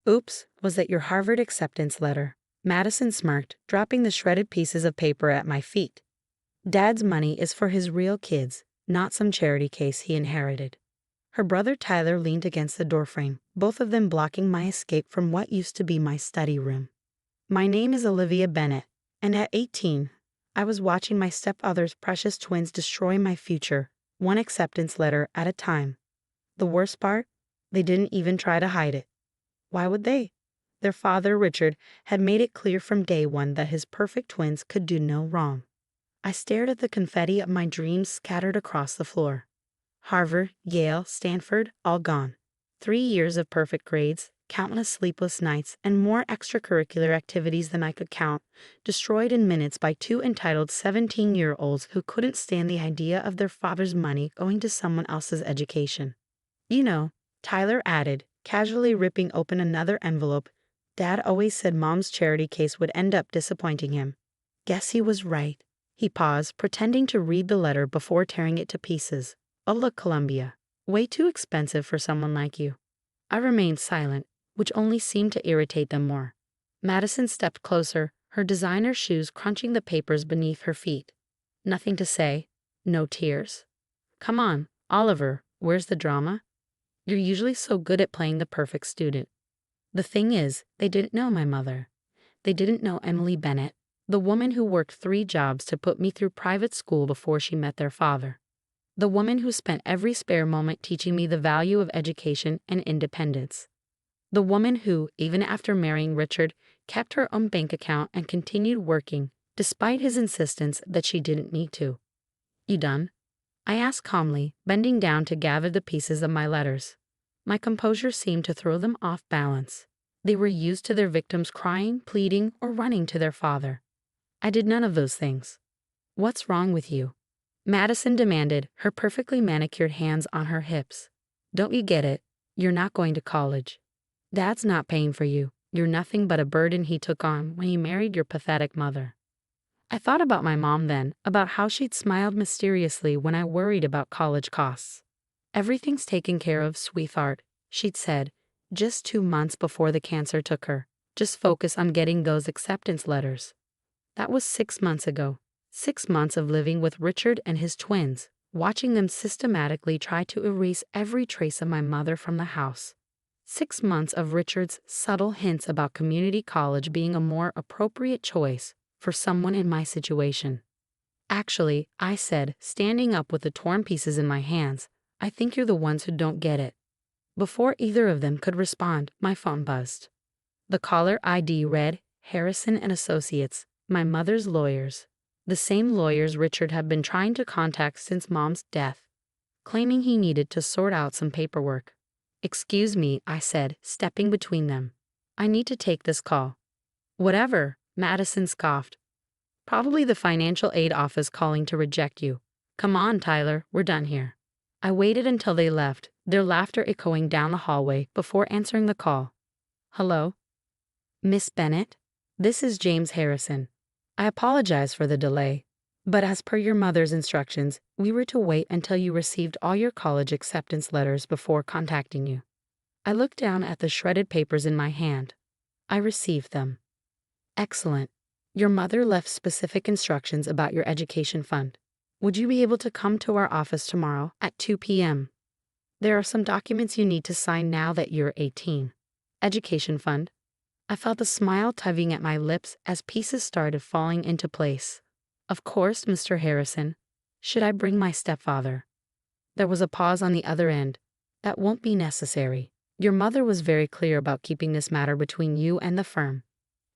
Oops, was that your Harvard acceptance letter? Madison smirked, dropping the shredded pieces of paper at my feet. Dad's money is for his real kids, not some charity case he inherited. Her brother Tyler leaned against the doorframe, both of them blocking my escape from what used to be my study room. My name is Olivia Bennett, and at 18, I was watching my stepfather's precious twins destroy my future, one acceptance letter at a time. The worst part? They didn't even try to hide it. Why would they? Their father, Richard, had made it clear from day one that his perfect twins could do no wrong. I stared at the confetti of my dreams scattered across the floor. Harvard, Yale, Stanford, all gone. 3 years of perfect grades, countless sleepless nights, and more extracurricular activities than I could count, destroyed in minutes by two entitled 17-year-olds who couldn't stand the idea of their father's money going to someone else's education. You know, Tyler added, casually ripping open another envelope. Dad always said Mom's charity case would end up disappointing him. Guess he was right. He paused, pretending to read the letter before tearing it to pieces. Oh, look, Columbia. Way too expensive for someone like you. I remained silent, which only seemed to irritate them more. Madison stepped closer, her designer shoes crunching the papers beneath her feet. Nothing to say. No tears. Come on, Oliver, where's the drama? You're usually so good at playing the perfect student. The thing is, they didn't know my mother. They didn't know Emily Bennett, the woman who worked 3 jobs to put me through private school before she met their father. The woman who spent every spare moment teaching me the value of education and independence. The woman who, even after marrying Richard, kept her own bank account and continued working, despite his insistence that she didn't need to. You done? I asked calmly, bending down to gather the pieces of my letters. My composure seemed to throw them off balance. They were used to their victims crying, pleading, or running to their father. I did none of those things. What's wrong with you? Madison demanded, her perfectly manicured hands on her hips. Don't you get it? You're not going to college. Dad's not paying for you. You're nothing but a burden he took on when he married your pathetic mother. I thought about my mom then, about how she'd smiled mysteriously when I worried about college costs. Everything's taken care of, sweetheart, she'd said, just 2 months before the cancer took her. Just focus on getting those acceptance letters. That was 6 months ago. 6 months of living with Richard and his twins, watching them systematically try to erase every trace of my mother from the house. 6 months of Richard's subtle hints about community college being a more appropriate choice for someone in my situation. Actually, I said, standing up with the torn pieces in my hands, I think you're the ones who don't get it. Before either of them could respond, my phone buzzed. The caller ID read, Harrison and Associates, my mother's lawyers. The same lawyers Richard had been trying to contact since Mom's death, claiming he needed to sort out some paperwork. Excuse me, I said, stepping between them. I need to take this call. Whatever, Madison scoffed. Probably the financial aid office calling to reject you. Come on, Tyler, we're done here. I waited until they left, their laughter echoing down the hallway before answering the call. Hello? Miss Bennett? This is James Harrison. I apologize for the delay, but as per your mother's instructions, we were to wait until you received all your college acceptance letters before contacting you. I looked down at the shredded papers in my hand. I received them. Excellent. Your mother left specific instructions about your education fund. Would you be able to come to our office tomorrow at 2 p.m.? There are some documents you need to sign now that you're 18. Education fund. I felt a smile tugging at my lips as pieces started falling into place. Of course, Mr. Harrison. Should I bring my stepfather? There was a pause on the other end. That won't be necessary. Your mother was very clear about keeping this matter between you and the firm.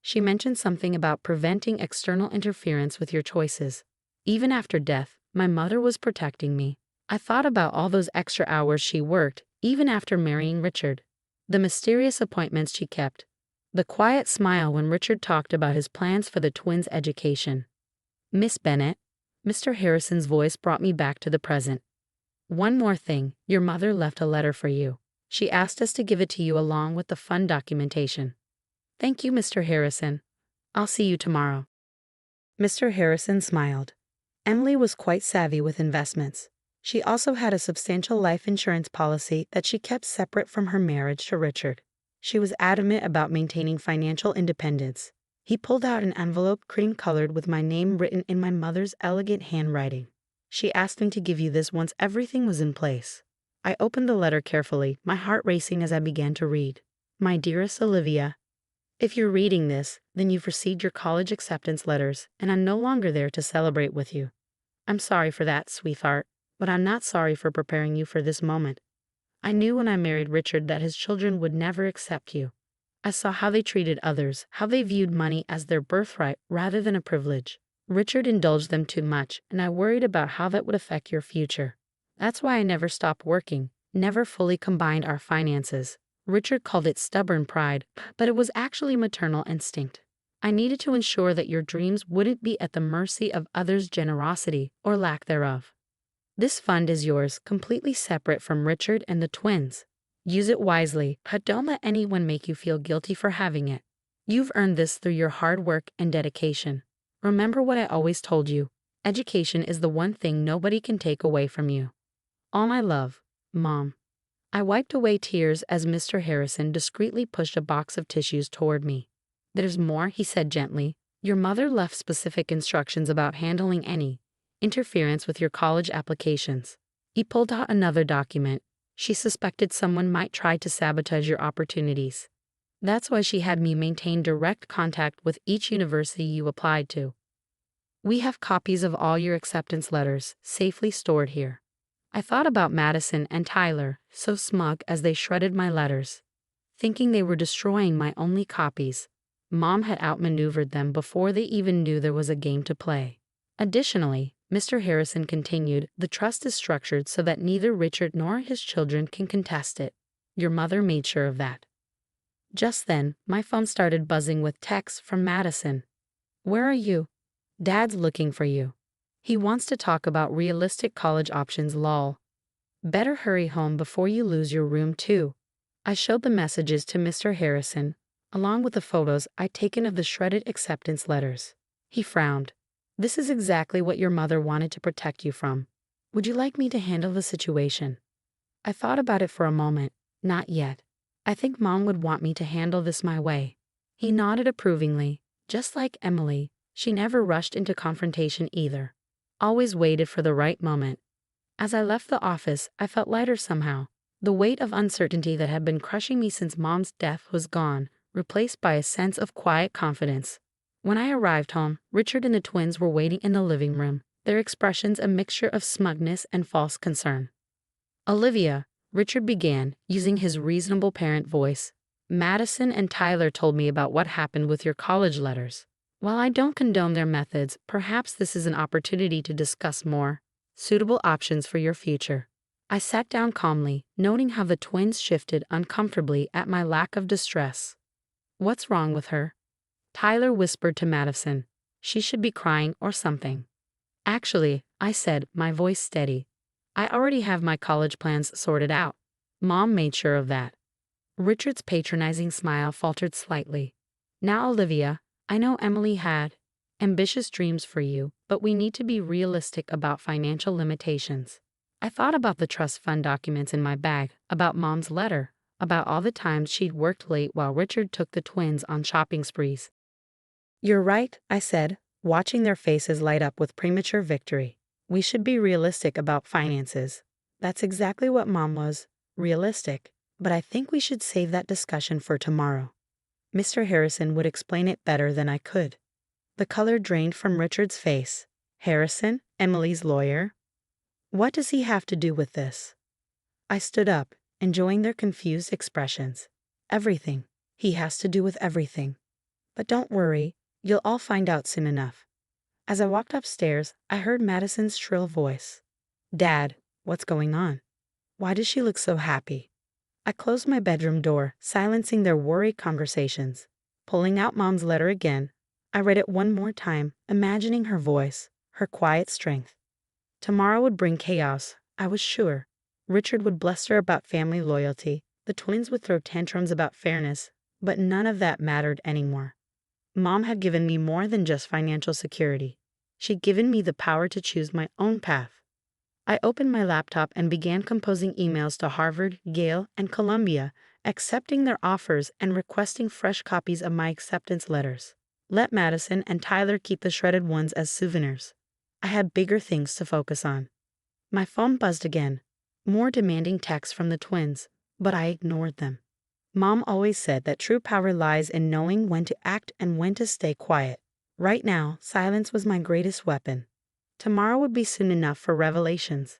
She mentioned something about preventing external interference with your choices. Even after death, my mother was protecting me. I thought about all those extra hours she worked, even after marrying Richard. The mysterious appointments she kept. The quiet smile when Richard talked about his plans for the twins' education. Miss Bennett, Mr. Harrison's voice brought me back to the present. One more thing, your mother left a letter for you. She asked us to give it to you along with the fund documentation. Thank you, Mr. Harrison. I'll see you tomorrow. Mr. Harrison smiled. Emily was quite savvy with investments. She also had a substantial life insurance policy that she kept separate from her marriage to Richard. She was adamant about maintaining financial independence. He pulled out an envelope cream-colored with my name written in my mother's elegant handwriting. She asked me to give you this once everything was in place. I opened the letter carefully, my heart racing as I began to read. My dearest Olivia, if you're reading this, then you've received your college acceptance letters, and I'm no longer there to celebrate with you. I'm sorry for that, sweetheart, but I'm not sorry for preparing you for this moment. I knew when I married Richard that his children would never accept you. I saw how they treated others, how they viewed money as their birthright rather than a privilege. Richard indulged them too much, and I worried about how that would affect your future. That's why I never stopped working, never fully combined our finances. Richard called it stubborn pride, but it was actually maternal instinct. I needed to ensure that your dreams wouldn't be at the mercy of others' generosity or lack thereof. This fund is yours, completely separate from Richard and the twins. Use it wisely, but don't let anyone make you feel guilty for having it. You've earned this through your hard work and dedication. Remember what I always told you. Education is the one thing nobody can take away from you. All my love, Mom. I wiped away tears as Mr. Harrison discreetly pushed a box of tissues toward me. There's more, he said gently. Your mother left specific instructions about handling any interference with your college applications. He pulled out another document. She suspected someone might try to sabotage your opportunities. That's why she had me maintain direct contact with each university you applied to. We have copies of all your acceptance letters, safely stored here. I thought about Madison and Tyler, so smug as they shredded my letters, thinking they were destroying my only copies. Mom had outmaneuvered them before they even knew there was a game to play. Additionally, Mr. Harrison continued, the trust is structured so that neither Richard nor his children can contest it. Your mother made sure of that. Just then, my phone started buzzing with texts from Madison. Where are you? Dad's looking for you. He wants to talk about realistic college options, lol. Better hurry home before you lose your room too. I showed the messages to Mr. Harrison, along with the photos I'd taken of the shredded acceptance letters. He frowned. This is exactly what your mother wanted to protect you from. Would you like me to handle the situation? I thought about it for a moment. Not yet. I think Mom would want me to handle this my way. He nodded approvingly. Just like Emily, she never rushed into confrontation either. Always waited for the right moment. As I left the office, I felt lighter somehow. The weight of uncertainty that had been crushing me since Mom's death was gone, replaced by a sense of quiet confidence. When I arrived home, Richard and the twins were waiting in the living room, their expressions a mixture of smugness and false concern. Olivia, Richard began, using his reasonable parent voice. Madison and Tyler told me about what happened with your college letters. While I don't condone their methods, perhaps this is an opportunity to discuss more suitable options for your future. I sat down calmly, noting how the twins shifted uncomfortably at my lack of distress. What's wrong with her? Tyler whispered to Madison. She should be crying or something. Actually, I said, my voice steady. I already have my college plans sorted out. Mom made sure of that. Richard's patronizing smile faltered slightly. Now, Olivia, I know Emily had ambitious dreams for you, but we need to be realistic about financial limitations. I thought about the trust fund documents in my bag, about Mom's letter, about all the times she'd worked late while Richard took the twins on shopping sprees. You're right, I said, watching their faces light up with premature victory. We should be realistic about finances. That's exactly what Mom was, realistic, but I think we should save that discussion for tomorrow. Mr. Harrison would explain it better than I could. The color drained from Richard's face. Harrison, Emily's lawyer? What does he have to do with this? I stood up, enjoying their confused expressions. Everything. He has to do with everything. But don't worry, you'll all find out soon enough. As I walked upstairs, I heard Madison's shrill voice. Dad, what's going on? Why does she look so happy? I closed my bedroom door, silencing their worried conversations. Pulling out Mom's letter again, I read it one more time, imagining her voice, her quiet strength. Tomorrow would bring chaos, I was sure. Richard would bluster about family loyalty, the twins would throw tantrums about fairness, but none of that mattered anymore. Mom had given me more than just financial security. She'd given me the power to choose my own path. I opened my laptop and began composing emails to Harvard, Yale, and Columbia, accepting their offers and requesting fresh copies of my acceptance letters. Let Madison and Tyler keep the shredded ones as souvenirs. I had bigger things to focus on. My phone buzzed again, more demanding texts from the twins, but I ignored them. Mom always said that true power lies in knowing when to act and when to stay quiet. Right now, silence was my greatest weapon. Tomorrow would be soon enough for revelations.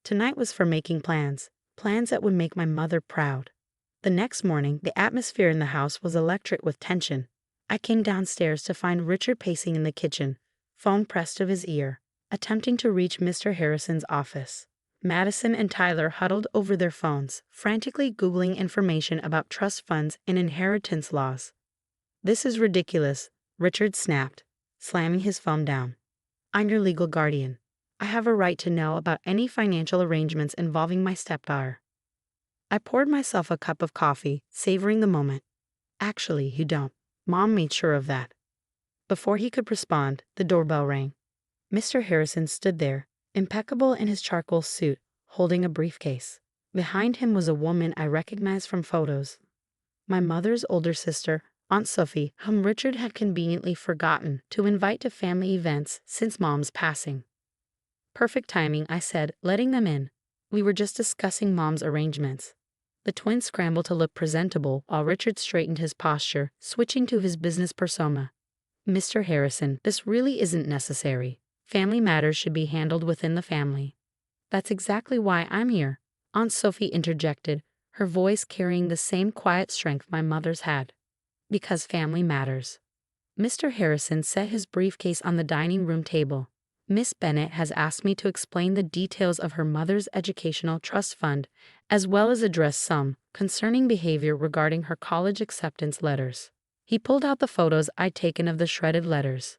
Tonight was for making plans that would make my mother proud. The next morning, the atmosphere in the house was electric with tension. I came downstairs to find Richard pacing in the kitchen, phone pressed to his ear, attempting to reach Mr. Harrison's office. Madison and Tyler huddled over their phones, frantically Googling information about trust funds and inheritance laws. "This is ridiculous," Richard snapped, slamming his phone down. "I'm your legal guardian. I have a right to know about any financial arrangements involving my stepdaughter." I poured myself a cup of coffee, savoring the moment. "Actually, you don't. Mom made sure of that." Before he could respond, the doorbell rang. Mr. Harrison stood there, impeccable in his charcoal suit, holding a briefcase. Behind him was a woman I recognized from photos. My mother's older sister, Aunt Sophie, whom Richard had conveniently forgotten to invite to family events since Mom's passing. "Perfect timing," I said, letting them in. "We were just discussing Mom's arrangements." The twins scrambled to look presentable while Richard straightened his posture, switching to his business persona. "Mr. Harrison, this really isn't necessary. Family matters should be handled within the family." "That's exactly why I'm here," Aunt Sophie interjected, her voice carrying the same quiet strength my mother's had. "Because family matters." Mr. Harrison set his briefcase on the dining room table. "Miss Bennett has asked me to explain the details of her mother's educational trust fund, as well as address some concerning behavior regarding her college acceptance letters." He pulled out the photos I'd taken of the shredded letters.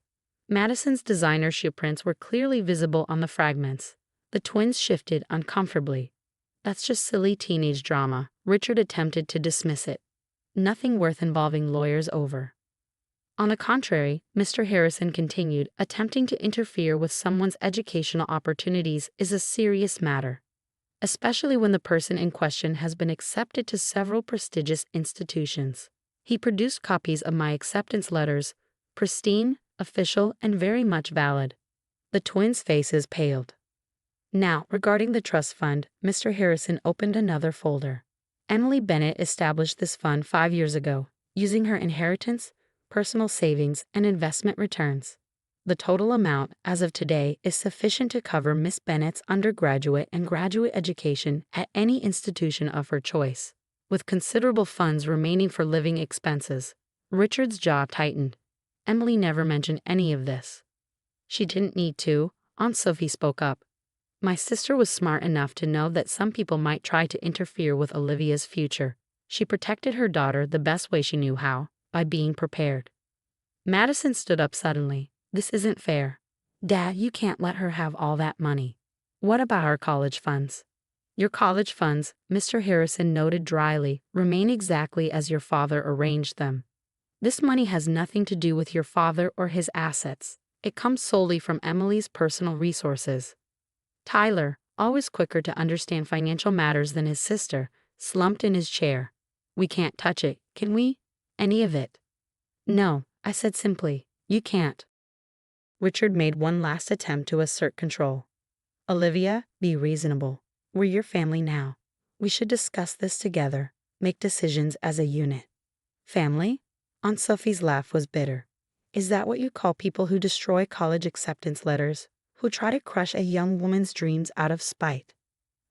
Madison's designer shoe prints were clearly visible on the fragments. The twins shifted uncomfortably. "That's just silly teenage drama," Richard attempted to dismiss it. "Nothing worth involving lawyers over." On the contrary, Mr. Harrison continued, "Attempting to interfere with someone's educational opportunities is a serious matter, especially when the person in question has been accepted to several prestigious institutions." He produced copies of my acceptance letters, pristine, official, and very much valid. The twins' faces paled. "Now, regarding the trust fund," Mr. Harrison opened another folder. "Emily Bennett established this fund 5 years ago, using her inheritance, personal savings, and investment returns. The total amount, as of today, is sufficient to cover Miss Bennett's undergraduate and graduate education at any institution of her choice, with considerable funds remaining for living expenses." Richard's jaw tightened. "Emily never mentioned any of this." "She didn't need to," Aunt Sophie spoke up. "My sister was smart enough to know that some people might try to interfere with Olivia's future. She protected her daughter the best way she knew how, by being prepared." Madison stood up suddenly. "This isn't fair. Dad, you can't let her have all that money." "What about our college funds?" "Your college funds," Mr. Harrison noted dryly, "remain exactly as your father arranged them. This money has nothing to do with your father or his assets. It comes solely from Emily's personal resources." Tyler, always quicker to understand financial matters than his sister, slumped in his chair. "We can't touch it, can we? Any of it?" "No," I said simply. "You can't." Richard made one last attempt to assert control. "Olivia, be reasonable. We're your family now. We should discuss this together, make decisions as a unit." "Family?" Aunt Sophie's laugh was bitter. "Is that what you call people who destroy college acceptance letters, who try to crush a young woman's dreams out of spite?"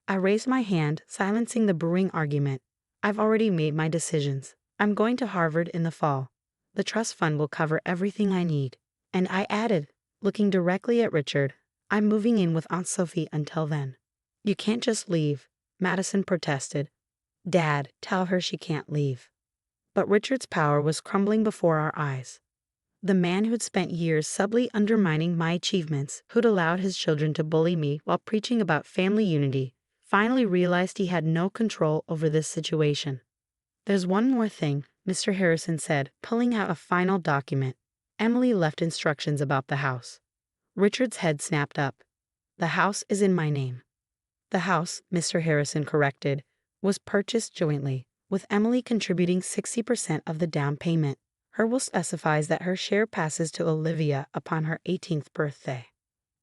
I raised my hand, silencing the brewing argument. "I've already made my decisions. I'm going to Harvard in the fall. The trust fund will cover everything I need." And I added, looking directly at Richard, "I'm moving in with Aunt Sophie until then." "You can't just leave," Madison protested. "Dad, tell her she can't leave." But Richard's power was crumbling before our eyes. The man who'd spent years subtly undermining my achievements, who'd allowed his children to bully me while preaching about family unity, finally realized he had no control over this situation. "There's one more thing," Mr. Harrison said, pulling out a final document. "Emily left instructions about the house." Richard's head snapped up. "The house is in my name." "The house," Mr. Harrison corrected, "was purchased jointly, with Emily contributing 60% of the down payment. Her will specifies that her share passes to Olivia upon her 18th birthday.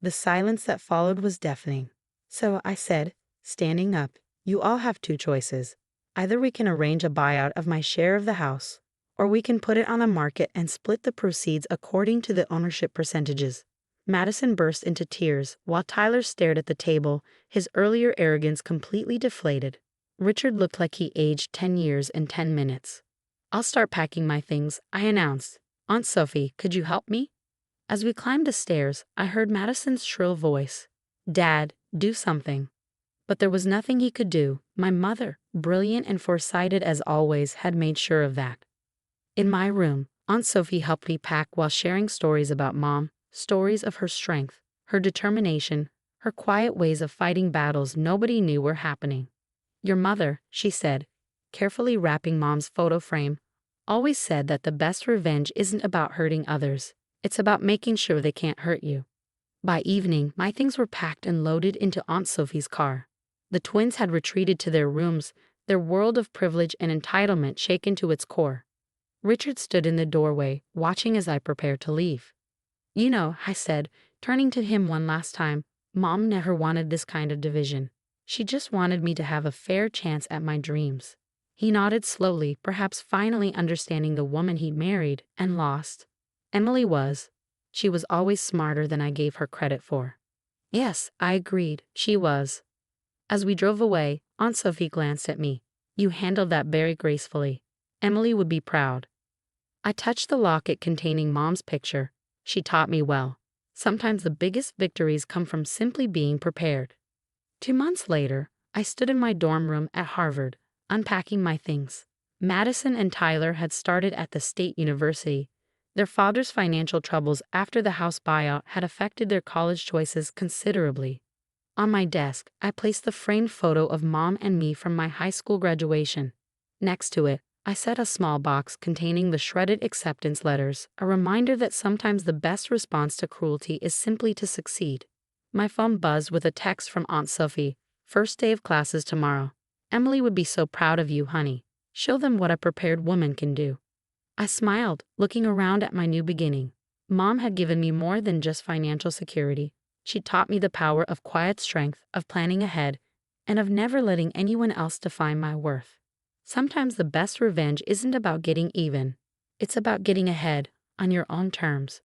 The silence that followed was deafening. So I said, standing up, you all have two choices. Either we can arrange a buyout of my share of the house, or we can put it on the market and split the proceeds according to the ownership percentages. Madison burst into tears, while Tyler stared at the table, his earlier arrogance completely deflated. Richard looked like he aged 10 years in 10 minutes. I'll start packing my things, I announced. Aunt Sophie, could you help me? As we climbed the stairs, I heard Madison's shrill voice. Dad, do something. But there was nothing he could do. My mother, brilliant and foresighted as always, had made sure of that. In my room, Aunt Sophie helped me pack while sharing stories about Mom, stories of her strength, her determination, her quiet ways of fighting battles nobody knew were happening. Your mother, she said, carefully wrapping Mom's photo frame, always said that the best revenge isn't about hurting others, it's about making sure they can't hurt you. By evening, my things were packed and loaded into Aunt Sophie's car. The twins had retreated to their rooms, their world of privilege and entitlement shaken to its core. Richard stood in the doorway, watching as I prepared to leave. You know, I said, turning to him one last time, Mom never wanted this kind of division. She just wanted me to have a fair chance at my dreams. He nodded slowly, perhaps finally understanding the woman he married and lost. Emily was. She was always smarter than I gave her credit for. Yes, I agreed, she was. As we drove away, Aunt Sophie glanced at me. You handled that very gracefully. Emily would be proud. I touched the locket containing Mom's picture. She taught me well. Sometimes the biggest victories come from simply being prepared. 2 months later, I stood in my dorm room at Harvard, unpacking my things. Madison and Tyler had started at the State University. Their father's financial troubles after the house buyout had affected their college choices considerably. On my desk, I placed the framed photo of Mom and me from my high school graduation. Next to it, I set a small box containing the shredded acceptance letters, a reminder that sometimes the best response to cruelty is simply to succeed. My phone buzzed with a text from Aunt Sophie. First day of classes tomorrow. Emily would be so proud of you, honey. Show them what a prepared woman can do. I smiled, looking around at my new beginning. Mom had given me more than just financial security. She taught me the power of quiet strength, of planning ahead, and of never letting anyone else define my worth. Sometimes the best revenge isn't about getting even. It's about getting ahead, on your own terms.